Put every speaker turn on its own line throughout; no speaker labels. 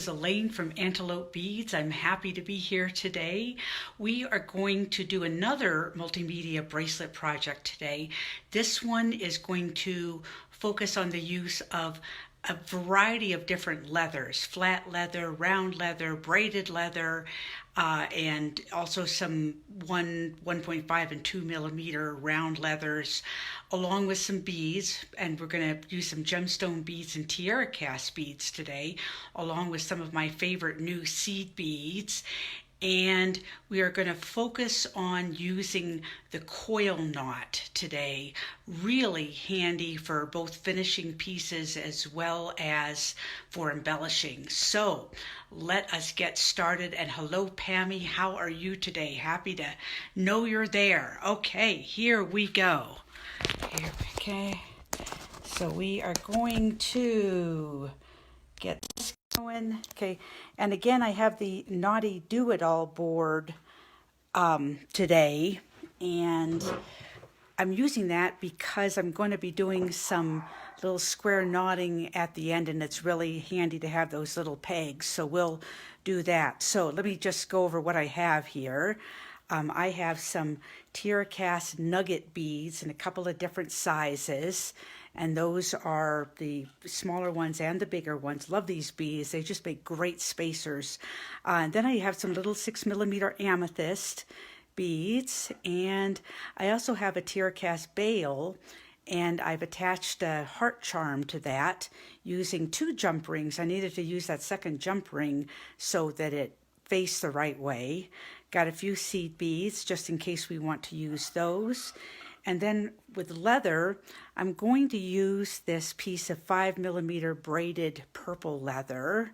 is Elaine from Antelope Beads. I'm happy to be here today. We are going to do another multimedia bracelet project today. This one is going to focus on the use of a variety of different leathers: flat leather, round leather, braided leather, and also some 1.5 and 2 millimeter round leathers, along with some beads. And we're going to use some gemstone beads and tiara cast beads today, along with some of my favorite new seed beads. And we are going to focus on using the coil knot today. Really handy for both finishing pieces as well as for embellishing. So let us get started. And hello, Pammy, how are you today? Happy to know you're there. Okay, here we go. Okay, so we are going to get this going. Okay, and again, I have the Naughty Do-It-All board today, and I'm using that because I'm going to be doing some little square knotting at the end, and it's really handy to have those little pegs, so we'll do that. So let me just go over what I have here. I have some tiara cast nugget beads in a couple of different sizes, and those are the smaller ones and the bigger ones. Love these beads. They just make great spacers. And then I have some little 6 millimeter amethyst beads, and I also have a tiara cast bail, and I've attached a heart charm to that using 2 jump rings. I needed to use that second jump ring so that it faced the right way. Got a few seed beads just in case we want to use those. And then with leather, I'm going to use this piece of 5 millimeter braided purple leather.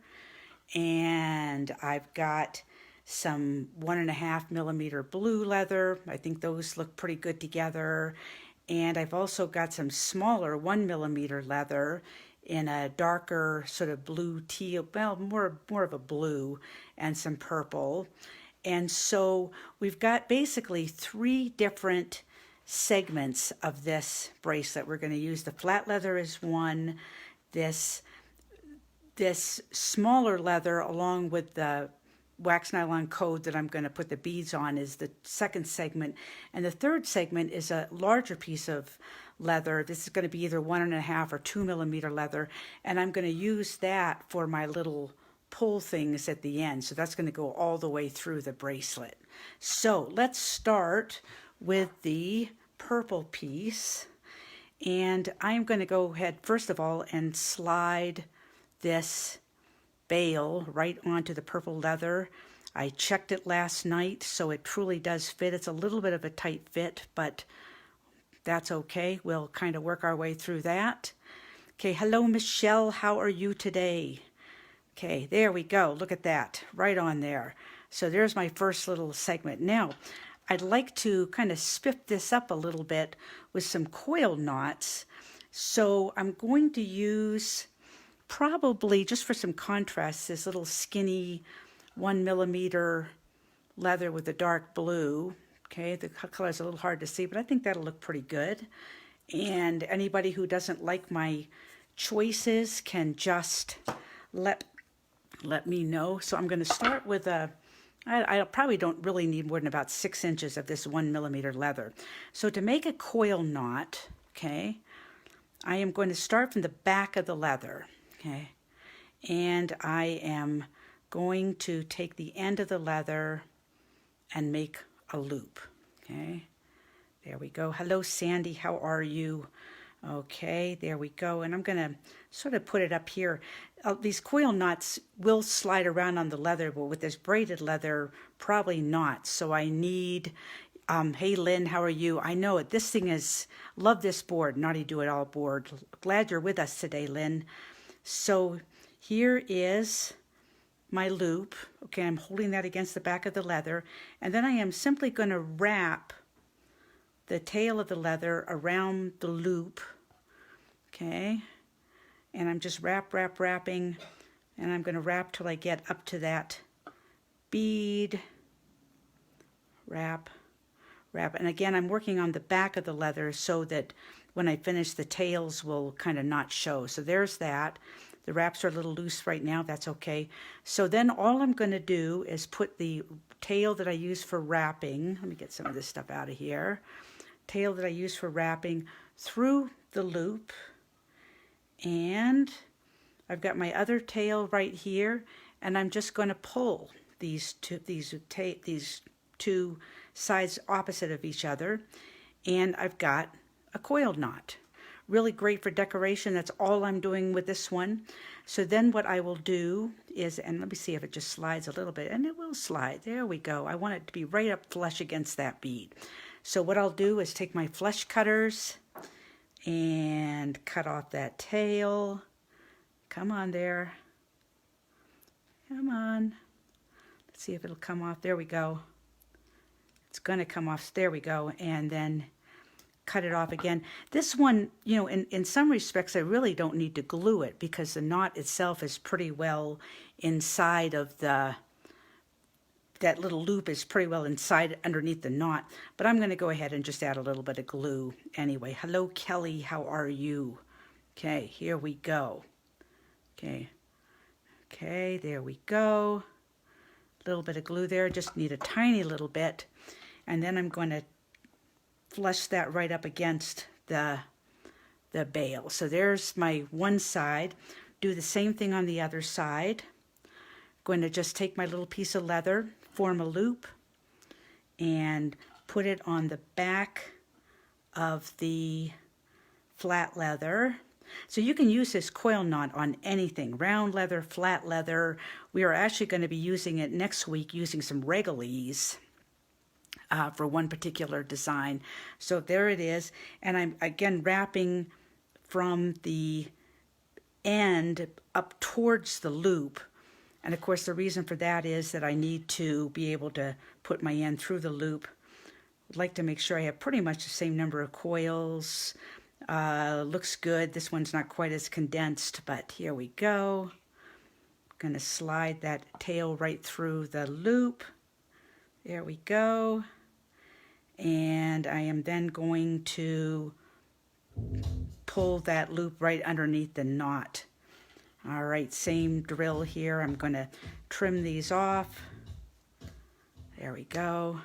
And I've got some 1.5 millimeter blue leather. I think those look pretty good together. And I've also got some smaller 1 millimeter leather in a darker sort of blue teal, well, more of a blue, and some purple. And so we've got basically 3 different segments of this bracelet. We're going to use the flat leather as one, this smaller leather along with the wax nylon code that I'm going to put the beads on is the second segment. And the third segment is a larger piece of leather. This is going to be either 1.5 or 2 millimeter leather, and I'm going to use that for my little pull things at the end. So that's going to go all the way through the bracelet. So let's start with the purple piece, and I'm going to go ahead first of all and slide this bail right onto the purple leather. I checked it last night, so it truly does fit. It's a little bit of a tight fit, but that's okay. We'll kind of work our way through that. Okay, hello Michelle, how are you today? Okay, there we go. Look at that, right on there. So there's my first little segment. Now, I'd like to kind of spiff this up a little bit with some coil knots. So I'm going to use, probably just for some contrast, this little skinny 1 millimeter leather with the dark blue. Okay, the color is a little hard to see, but I think that'll look pretty good. And anybody who doesn't like my choices can just let me know. So I'm going to start with I probably don't really need more than about 6 inches of this 1 millimeter leather. So to make a coil knot, okay, I am going to start from the back of the leather, okay, and I am going to take the end of the leather and make a loop. Okay, there we go. Hello Sandy, how are you? Okay, there we go. And I'm going to sort of put it up here. These coil knots will slide around on the leather, but with this braided leather, probably not. So I need, hey Lynn, how are you? I know it. This thing is, love this board, Naughty Do-It-All board. Glad you're with us today, Lynn. So here is my loop. Okay, I'm holding that against the back of the leather. And then I am simply going to wrap the tail of the leather around the loop. Okay, and I'm just wrapping, and I'm going to wrap till I get up to that bead. Wrap. And again, I'm working on the back of the leather so that when I finish, the tails will kind of not show. So there's that. The wraps are a little loose right now, that's okay. So then all I'm going to do is put the tail that I use for wrapping, let me get some of this stuff out of here, tail that I use for wrapping through the loop, and I've got my other tail right here, and I'm just going to pull these two sides opposite of each other, and I've got a coiled knot. Really great for decoration. That's all I'm doing with this one. So then what I will do is, and let me see if it just slides a little bit, and it will slide. There we go. I want it to be right up flush against that bead. So what I'll do is take my flesh cutters and cut off that tail. Come on there. Come on. Let's see if it'll come off. There we go. It's going to come off. There we go. And then cut it off again. This one, you know, in some respects, I really don't need to glue it because the knot itself is pretty well inside of that little loop is pretty well inside underneath the knot. But I'm going to go ahead and just add a little bit of glue anyway. Hello, Kelly. How are you? Okay, here we go. Okay. Okay, there we go. A little bit of glue there. Just need a tiny little bit. And then I'm going to flush that right up against the bail. So there's my one side. Do the same thing on the other side. Going to just take my little piece of leather, form a loop, and put it on the back of the flat leather. So you can use this coil knot on anything, round leather, flat leather. We are actually going to be using it next week using some regalies for one particular design. So there it is. And I'm again wrapping from the end up towards the loop. And of course the reason for that is that I need to be able to put my end through the loop. I'd like to make sure I have pretty much the same number of coils. Looks good. This one's not quite as condensed, but here we go. I'm going to slide that tail right through the loop. There we go. And I am then going to pull that loop right underneath the knot. All right, same drill here. I'm going to trim these off. There we go.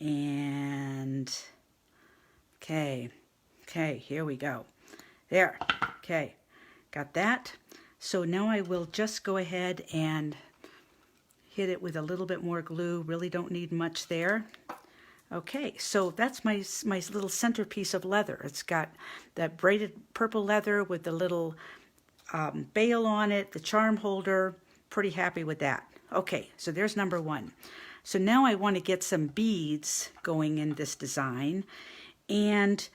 And okay, here we go. There, okay, got that. So now I will just go ahead and hit it with a little bit more glue. Really don't need much there. Okay, so that's my little centerpiece of leather. It's got that braided purple leather with the little bail on it, the charm holder. Pretty happy with that. Okay, so there's number one. So now I want to get some beads going in this design, and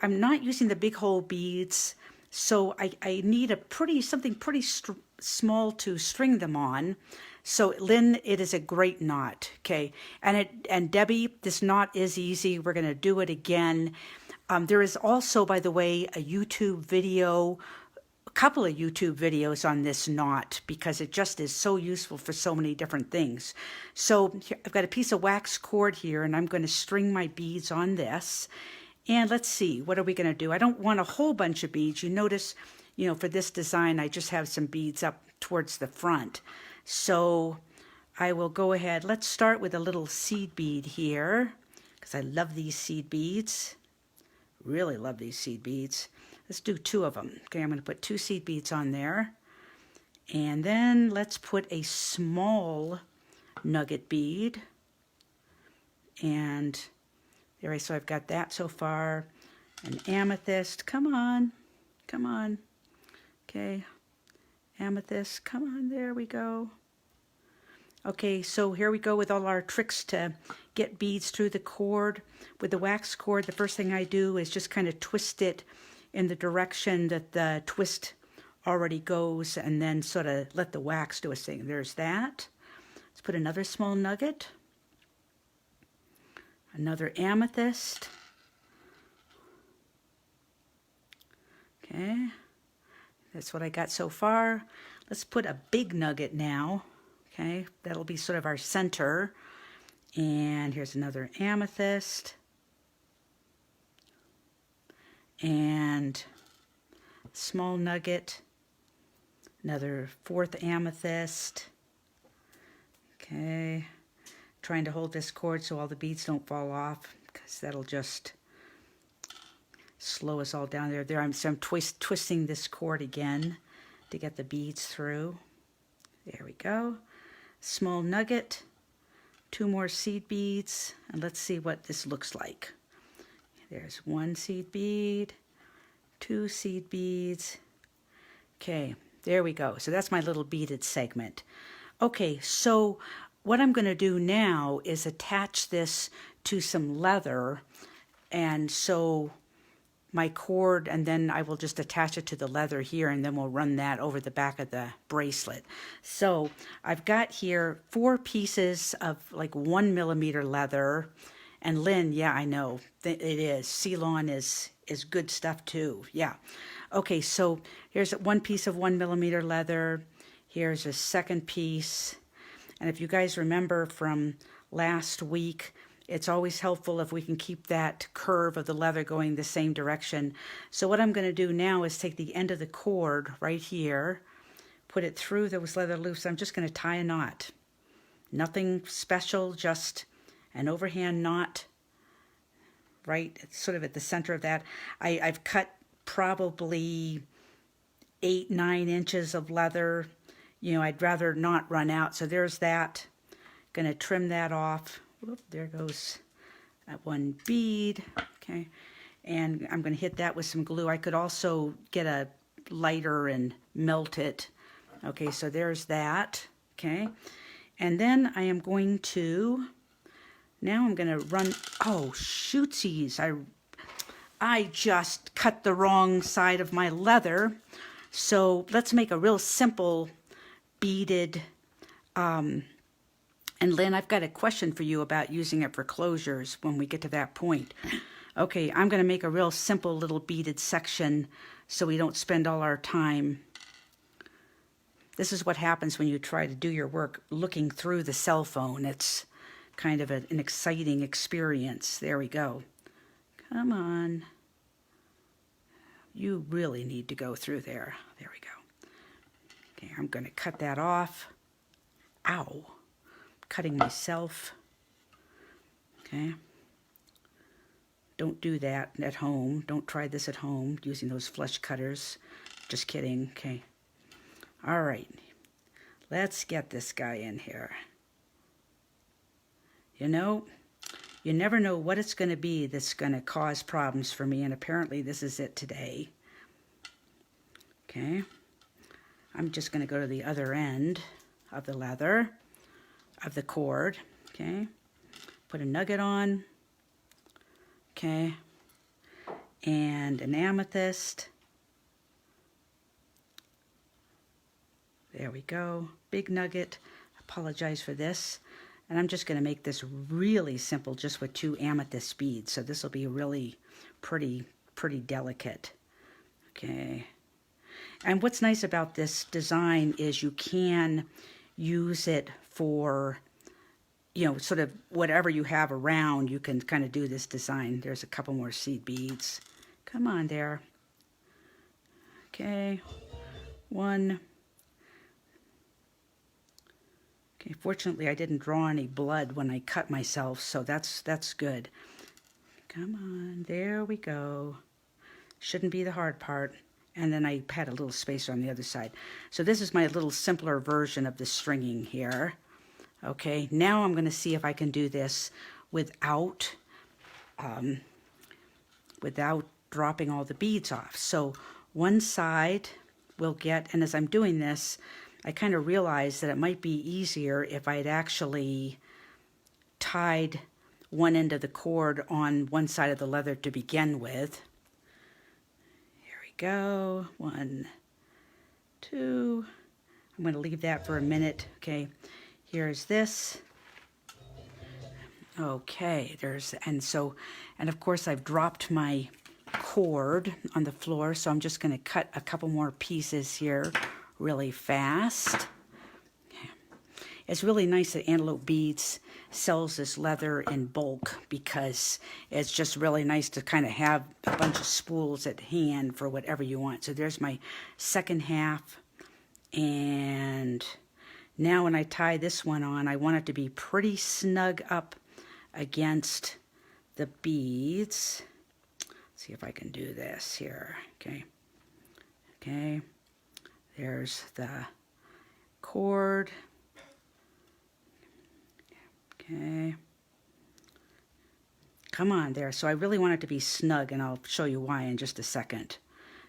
I'm not using the big hole beads, so I need something pretty small to string them on. So Lynn, it is a great knot, okay? And Debbie, this knot is easy. We're going to do it again. There is also, by the way, a couple of YouTube videos on this knot because it just is so useful for so many different things. So I've got a piece of wax cord here, and I'm going to string my beads on this. And let's see, what are we going to do? I don't want a whole bunch of beads. You notice, you know, for this design, I just have some beads up towards the front. So I will go ahead. Let's start with a little seed bead here because I love these seed beads. Really love these seed beads. Let's do two of them. Okay, I'm going to put 2 seed beads on there. And then let's put a small nugget bead. And there, so I've got that so far. An amethyst. Come on. Come on. Okay. Amethyst. Come on. There we go. Okay, so here we go with all our tricks to get beads through the cord. With the wax cord, the first thing I do is just kind of twist it in the direction that the twist already goes, and then sort of let the wax do its thing. There's that. Let's put another small nugget. Another amethyst. Okay, that's what I got so far. Let's put a big nugget now. Okay, that'll be sort of our center. And here's another amethyst. And small nugget. Another fourth amethyst. Okay, trying to hold this cord so all the beads don't fall off, because that'll just slow us all down there. I'm twisting this cord again to get the beads through. There we go. Small nugget, 2 more seed beads, and let's see what this looks like. There's 1 seed bead, 2 seed beads. Okay, there we go. So that's my little beaded segment. Okay, so what I'm going to do now is attach this to some leather, and so my cord, and then I will just attach it to the leather here, and then we'll run that over the back of the bracelet. So I've got here 4 pieces of like 1 millimeter leather, and Lynn, yeah, I know, it is. Ceylon is good stuff too, yeah. Okay, so here's 1 piece of 1 millimeter leather, here's a second piece, and if you guys remember from last week, it's always helpful if we can keep that curve of the leather going the same direction. So what I'm going to do now is take the end of the cord right here, put it through those leather loops. I'm just going to tie a knot. Nothing special, just an overhand knot right sort of at the center of that. I've cut probably 8-9 inches of leather. You know, I'd rather not run out. So there's that. Going to trim that off. Whoop, there goes that 1 bead. Okay, and I'm going to hit that with some glue. I could also get a lighter and melt it. Okay, so there's that. Okay, and then I am going to, now I'm going to run, oh shootsies, I just cut the wrong side of my leather. So let's make a real simple beaded, and Lynn, I've got a question for you about using it for closures when we get to that point. Okay, I'm going to make a real simple little beaded section so we don't spend all our time. This is what happens when you try to do your work looking through the cell phone. It's kind of an exciting experience. There we go. Come on. You really need to go through there. There we go. Okay, I'm going to cut that off. Ow. Cutting myself. Okay. Don't do that at home. Don't try this at home using those flush cutters. Just kidding. Okay. All right. Let's get this guy in here. You know, you never know what it's going to be that's going to cause problems for me, and apparently this is it today. Okay. I'm just going to go to the other end of the leather, of the cord. Okay. Put a nugget on. Okay. And an amethyst. There we go. Big nugget. Apologize for this. And I'm just going to make this really simple just with 2 amethyst beads. So this will be really pretty delicate. Okay. And what's nice about this design is you can use it for, you know, sort of whatever you have around, you can kind of do this design. There's a couple more seed beads. Come on there. Okay. 1. Okay, fortunately I didn't draw any blood when I cut myself, so that's good. Come on, there we go. Shouldn't be the hard part. And then I had a little spacer on the other side. So this is my little simpler version of the stringing here. Okay, now I'm going to see if I can do this without dropping all the beads off. So one side will get, and as I'm doing this, I kind of realized that it might be easier if I had actually tied one end of the cord on one side of the leather to begin with. Here we go. 1, 2. I'm going to leave that for a minute. Okay, here's this. Okay, and of course I've dropped my cord on the floor, so I'm just going to cut a couple more pieces here really fast. It's really nice that Antelope Beads sells this leather in bulk, because it's just really nice to kind of have a bunch of spools at hand for whatever you want. So there's my second half, And now when I tie this one on, I want it to be pretty snug up against the beads. Let's see if I can do this here. Okay, there's the cord. Okay, come on there. So I really want it to be snug, and I'll show you why in just a second.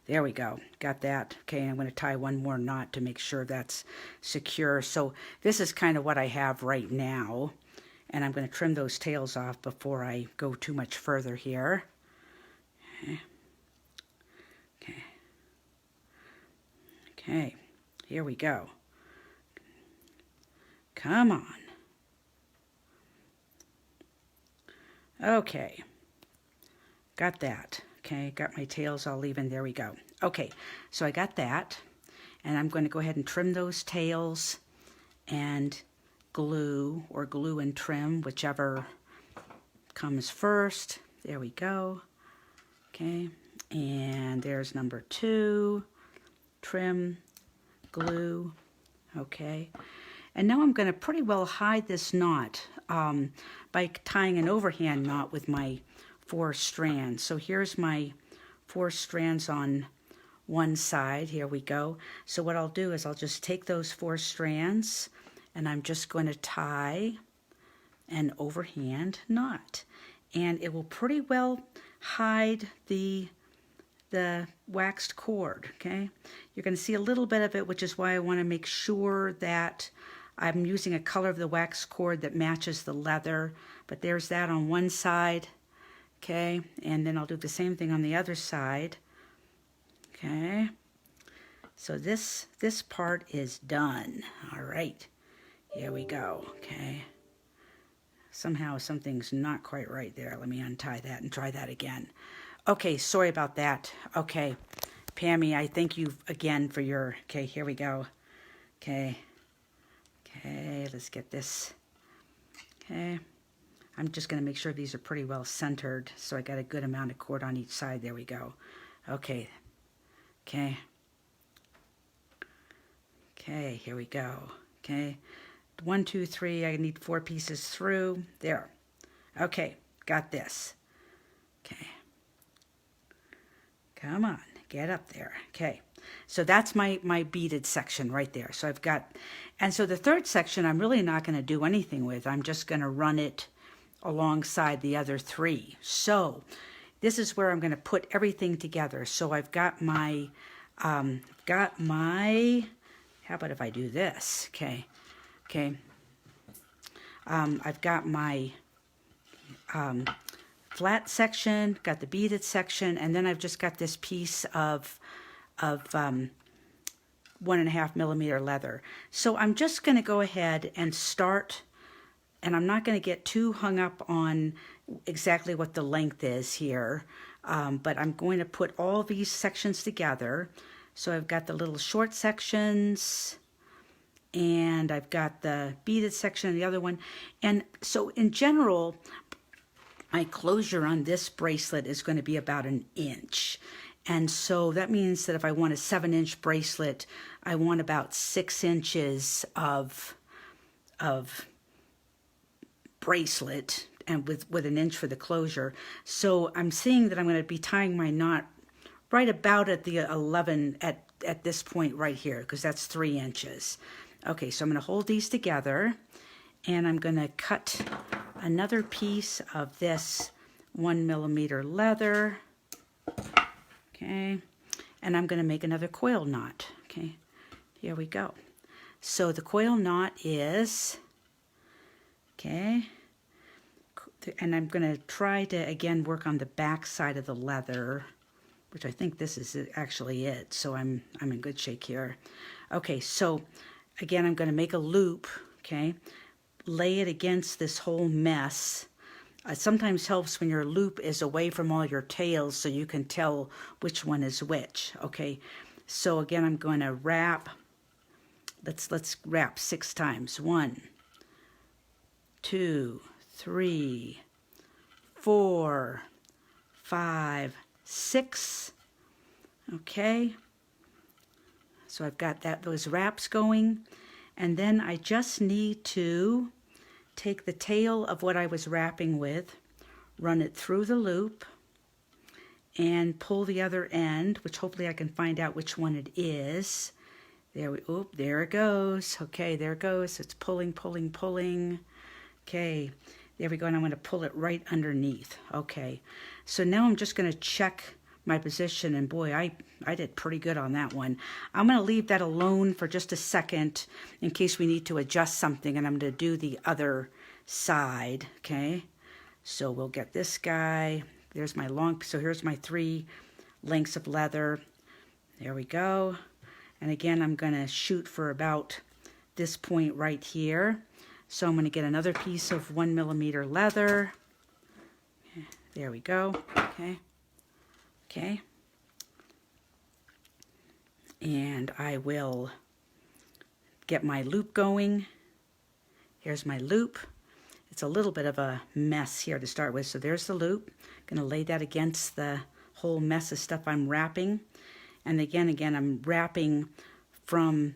There we go, got that. Okay, I'm going to tie one more knot to make sure that's secure. So this is kind of what I have right now, and I'm going to trim those tails off before I go too much further here. Okay, here we go. Come on. Okay, got that. Okay, got my tails all even. There we go. Okay, so I got that, and I'm going to go ahead and trim those tails and glue, or glue and trim, whichever comes first. There we go. Okay, and there's number 2. Trim, glue. Okay, and now I'm going to pretty well hide this knot by tying an overhand knot with my 4 strands. So here's my 4 strands on one side. Here we go. So what I'll do is I'll just take those 4 strands, and I'm just going to tie an overhand knot, and it will pretty well hide the waxed cord. Okay, you're going to see a little bit of it, which is why I want to make sure that I'm using a color of the wax cord that matches the leather. But there's that on one side. Okay, and then I'll do the same thing on the other side. Okay, so this part is done. All right, here we go. Okay, somehow something's not quite right there. Let me untie that and try that again. Okay, sorry about that. Okay, Pammy, I thank you again for your, okay, here we go. Okay, let's get this. Okay, I'm just going to make sure these are pretty well centered, so I got a good amount of cord on each side. There we go. Okay, here we go. Okay, 1, 2, 3, I need 4 pieces through. There. Okay, got this. Okay. Come on, get up there. Okay, so that's my beaded section right there. So I've got, and so the third section I'm really not going to do anything with. I'm just going to run it alongside the other 3. So this is where I'm going to put everything together. So I've got my, how about if I do this? Okay, I've got my flat section, got the beaded section, and then I've just got this piece of 1.5 millimeter leather. So I'm just going to go ahead and start, and I'm not going to get too hung up on exactly what the length is here, but I'm going to put all these sections together. So I've got the little short sections, and I've got the beaded section and the other one. And so in general, my closure on this bracelet is going to be about 1 inch. And so that means that if I want a 7-inch bracelet, I want about 6 inches of bracelet, and with 1 inch for the closure. So I'm seeing that I'm going to be tying my knot right about at the 11 at this point right here, because that's 3 inches. Okay, so I'm going to hold these together, and I'm going to cut another piece of this 1 millimeter leather. Okay, and I'm going to make another coil knot. Okay, here we go. So the coil knot is, okay, and I'm going to try to again work on the back side of the leather, which I think this is actually it. So I'm in good shape here. Okay, so again I'm going to make a loop. Okay, lay it against this whole mess. It sometimes helps when your loop is away from all your tails so you can tell which one is which. Okay, so again I'm going to wrap. Let's wrap 6 times. 1, 2, 3, 4, 5, 6. Okay, So I've got those wraps going, and then I just need to take the tail of what I was wrapping with, run it through the loop, and pull the other end, which hopefully I can find out which one it is. There it goes. Okay, there it goes. It's pulling, pulling, pulling. Okay, there we go, and I'm going to pull it right underneath. Okay, so now I'm just going to check my position, and boy, I did pretty good on that one. I'm going to leave that alone for just a second in case we need to adjust something, and I'm going to do the other side. Okay, so we'll get this guy. There's my so here's my 3 lengths of leather. There we go. And again, I'm going to shoot for about this point right here. So I'm going to get another piece of 1mm leather. There we go. Okay. Okay. And I will get my loop going. Here's my loop. It's a little bit of a mess here to start with. So there's the loop. Going to lay that against the whole mess of stuff I'm wrapping. And again, I'm wrapping from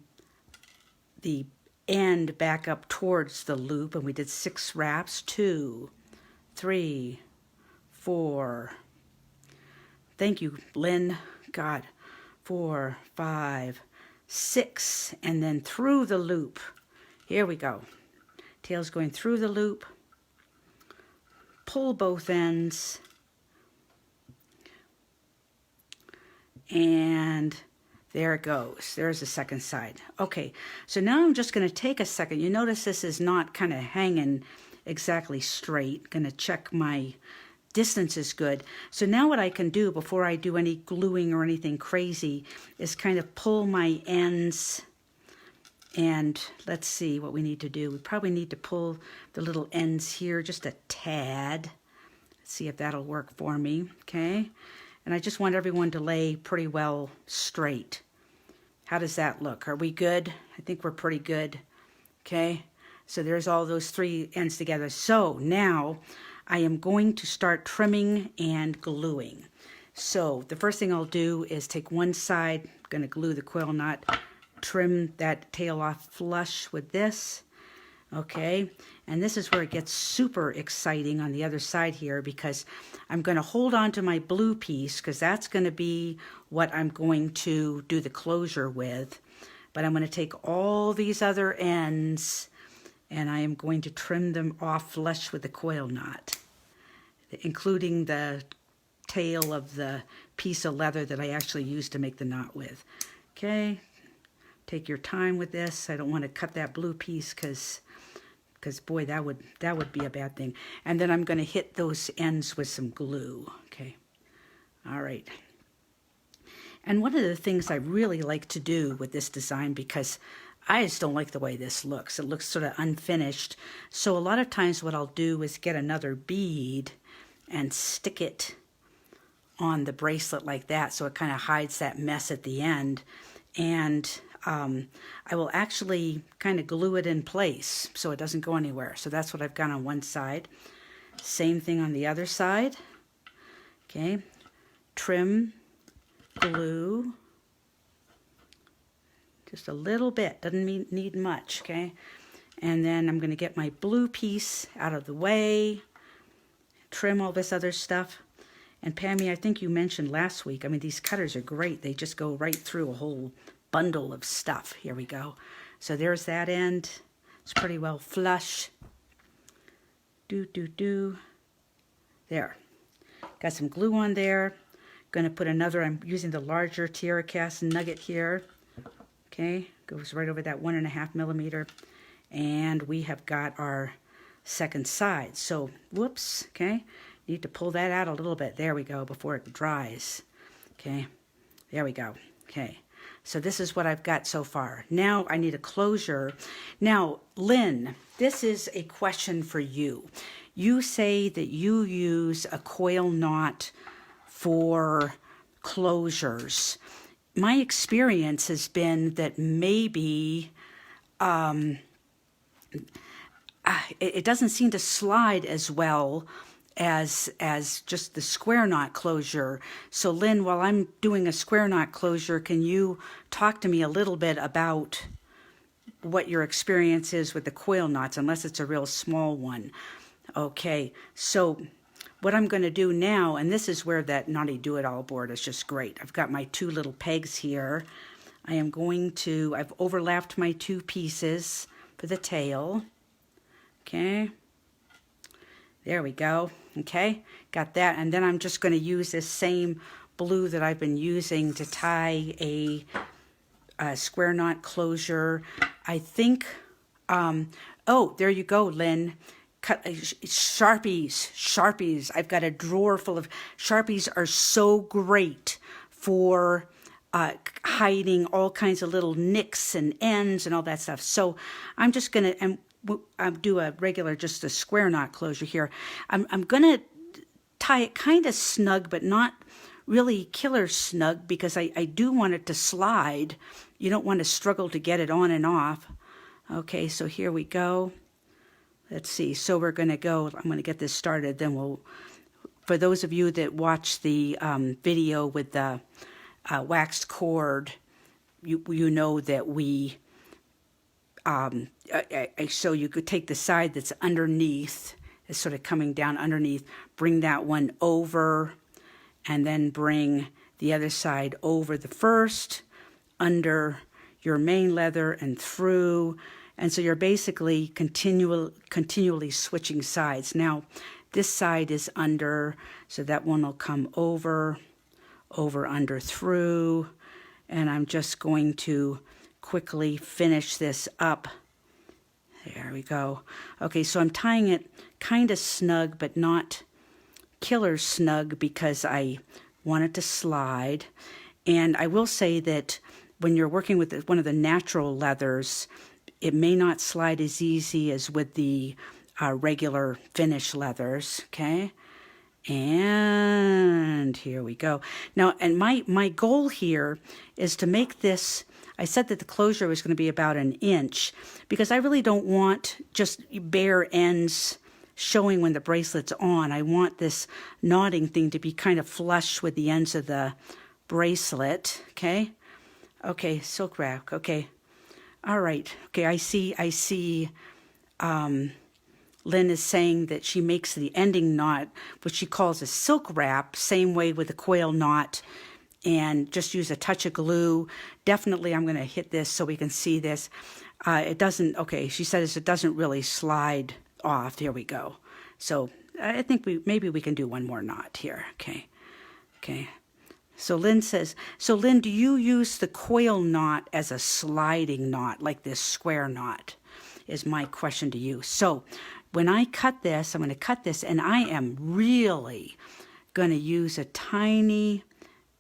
the end back up towards the loop. And we did 6 wraps. 2, 3, 4. Thank you, Lynn. God. 4, 5, 6. And then through the loop. Here we go. Tail's going through the loop. Pull both ends. And there it goes. There's the second side. Okay, so now I'm just going to take a second. You notice this is not kind of hanging exactly straight. Going to check my distance is good. So now what I can do before I do any gluing or anything crazy is kind of pull my ends. And let's see what we need to do. We probably need to pull the little ends here just a tad. Let's see if that'll work for me. Okay. And I just want everyone to lay pretty well straight. How does that look? Are we good? I think we're pretty good. Okay. So there's all those 3 ends together. So now I am going to start trimming and gluing. So the first thing I'll do is take one side, I'm going to glue the quill knot, trim that tail off flush with this. Okay, and this is where it gets super exciting on the other side here, because I'm going to hold on to my blue piece because that's going to be what I'm going to do the closure with. But I'm going to take all these other ends and I am going to trim them off flush with the coil knot, including the tail of the piece of leather that I actually used to make the knot with. Okay, take your time with this. I don't want to cut that blue piece because boy, that would be a bad thing. And then I'm going to hit those ends with some glue. Okay. All right. And one of the things I really like to do with this design, because I just don't like the way this looks. It looks sort of unfinished. So a lot of times what I'll do is get another bead and stick it on the bracelet like that, so it kind of hides that mess at the end. And I will actually kind of glue it in place so it doesn't go anywhere. So that's what I've got on one side. Same thing on the other side. Okay, trim, glue, just a little bit, doesn't need much. Okay, and then I'm going to get my blue piece out of the way, trim all this other stuff. And Pammy, I think you mentioned last week, I mean, these cutters are great. They just go right through a whole bundle of stuff. Here we go. So there's that end. It's pretty well flush. There. Got some glue on there. Going to put another, I'm using the larger Tierra cast nugget here. Okay, goes right over that 1.5mm. And we have got our second side. So, whoops, okay. Need to pull that out a little bit. There we go, before it dries. Okay, there we go. Okay. So this is what I've got so far. Now I need a closure. Now, Lynn, this is a question for you. You say that you use a coil knot for closures. My experience has been that maybe it doesn't seem to slide as well as just the square knot closure. So Lynn, while I'm doing a square knot closure, can you talk to me a little bit about what your experience is with the coil knots, unless it's a real small one? Okay, so what I'm going to do now, and this is where that Naughty Do-It-All board is just great. I've got my 2 little pegs here. I've overlapped my 2 pieces for the tail. Okay, there we go. Okay, got that. And then I'm just going to use this same blue that I've been using to tie a square knot closure. I think, oh, there you go, Lynn. Sharpies. I've got a drawer full of Sharpies. Are so great for hiding all kinds of little nicks and ends and all that stuff. So I'm just going to do a regular, just a square knot closure here. I'm going to tie it kind of snug, but not really killer snug, because I do want it to slide. You don't want to struggle to get it on and off. Okay, so here we go. Let's see. So we're going to go, I'm going to get this started. Then we'll, for those of you that watch the video with the waxed cord, you know that we, so you could take the side that's underneath, is sort of coming down underneath, bring that one over, and then bring the other side over the first, under your main leather and through. And so you're basically continually switching sides. Now, this side is under, so that one will come over, under, through. And I'm just going to quickly finish this up. There we go. Okay, so I'm tying it kind of snug, but not killer snug, because I want it to slide. And I will say that when you're working with one of the natural leathers, it may not slide as easy as with the regular finish leathers, okay? And here we go. Now, and my goal here is to make this, I said that the closure was going to be about 1 inch, because I really don't want just bare ends showing when the bracelet's on. I want this knotting thing to be kind of flush with the ends of the bracelet, okay? Okay, silk wrap, okay. All right, okay, I see, Lynn is saying that she makes the ending knot, which she calls a silk wrap, same way with the coil knot, and just use a touch of glue. Definitely, I'm going to hit this so we can see this. It doesn't, okay, she says it doesn't really slide off. Here we go. So I think maybe we can do one more knot here, okay. So Lynn says, so Lynn, do you use the coil knot as a sliding knot, like this square knot, is my question to you. So when I cut this, I'm going to cut this, and I am really going to use a tiny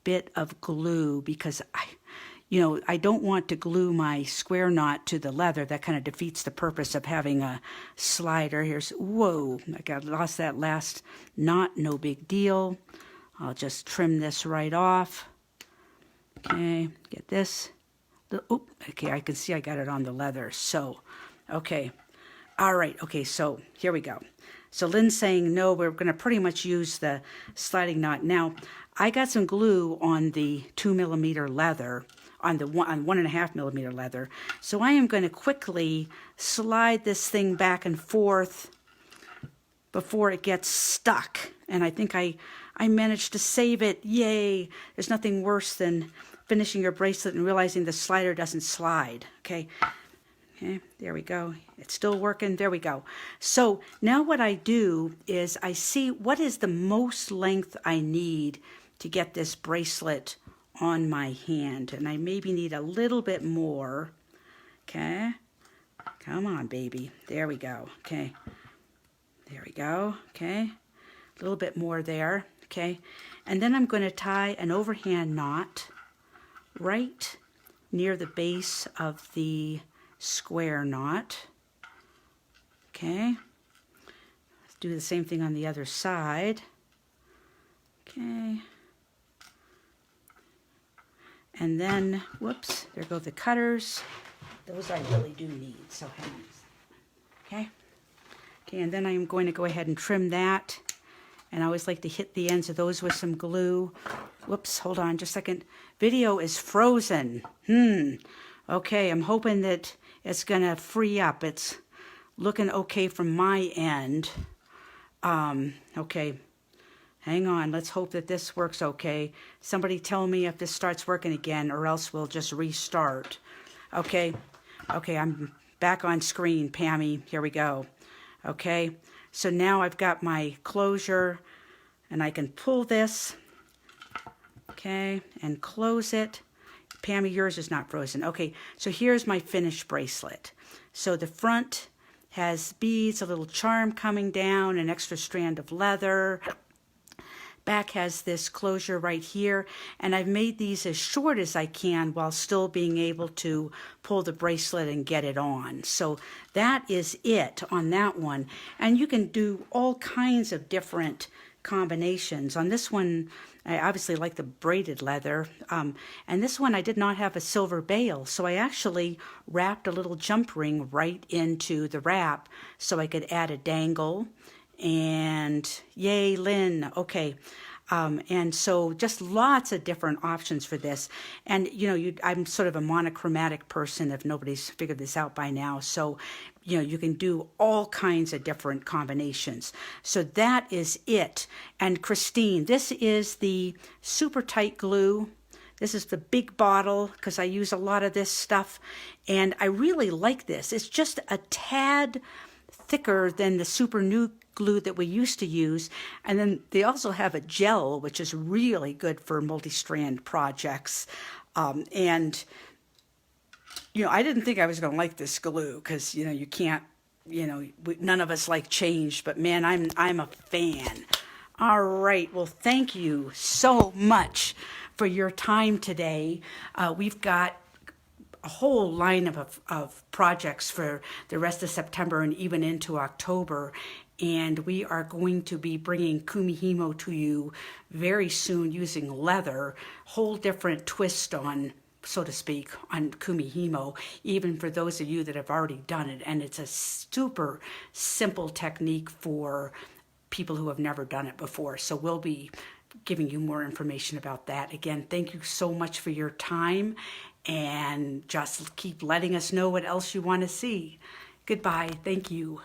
bit of glue, because I don't want to glue my square knot to the leather. That kind of defeats the purpose of having a slider. Whoa, I lost that last knot, no big deal. I'll just trim this right off. Okay, get this. Okay, I can see I got it on the leather. So, okay. All right, okay, so here we go. So Lynn's saying, no, we're going to pretty much use the sliding knot. Now, I got some glue on the 2mm leather, on 1.5mm leather. So I am going to quickly slide this thing back and forth before it gets stuck. And I think I managed to save it. Yay. There's nothing worse than finishing your bracelet and realizing the slider doesn't slide. Okay, there we go. It's still working. There we go. So now what I do is I see what is the most length I need to get this bracelet on my hand. And I maybe need a little bit more. Okay. Come on, baby. There we go. Okay. There we go. Okay. A little bit more there. Okay. And then I'm going to tie an overhand knot right near the base of the square knot. Okay. Let's do the same thing on the other side. Okay. And then, whoops, there go the cutters. Those I really do need, so hang on. Okay. Okay, and then I'm going to go ahead and trim that. And I always like to hit the ends of those with some glue. Whoops, hold on just a second. Video is frozen. Okay, I'm hoping that it's gonna free up. It's looking okay from my end. Okay, hang on. Let's hope that this works okay. Somebody tell me if this starts working again, or else we'll just restart. Okay, I'm back on screen, Pammy. Here we go. Okay, so now I've got my closure, and I can pull this, okay, and close it. Pammy, yours is not frozen. Okay, so here's my finished bracelet. So the front has beads, a little charm coming down, an extra strand of leather. Back has this closure right here, and I've made these as short as I can while still being able to pull the bracelet and get it on. So that is it on that one. And you can do all kinds of different combinations. On this one, I obviously like the braided leather, and this one I did not have a silver bail, so I actually wrapped a little jump ring right into the wrap so I could add a dangle. And yay, Lynn. Okay. And so just lots of different options for this. And, you know, I'm sort of a monochromatic person if nobody's figured this out by now. So, you know, you can do all kinds of different combinations. So that is it. And Christine, this is the super tight glue. This is the big bottle because I use a lot of this stuff. And I really like this. It's just a tad thicker than the super new glue that we used to use. And then they also have a gel, which is really good for multi-strand projects. And, you know, I didn't think I was going to like this glue because, you know, you can't, you know, none of us like change, but man, I'm a fan. All right. Well, thank you so much for your time today. We've got a whole line of projects for the rest of September and even into October. And we are going to be bringing kumihimo to you very soon using leather, whole different twist on, so to speak, on kumihimo, even for those of you that have already done it. And it's a super simple technique for people who have never done it before. So we'll be giving you more information about that. Again, thank you so much for your time, and just keep letting us know what else you want to see. Goodbye. Thank you.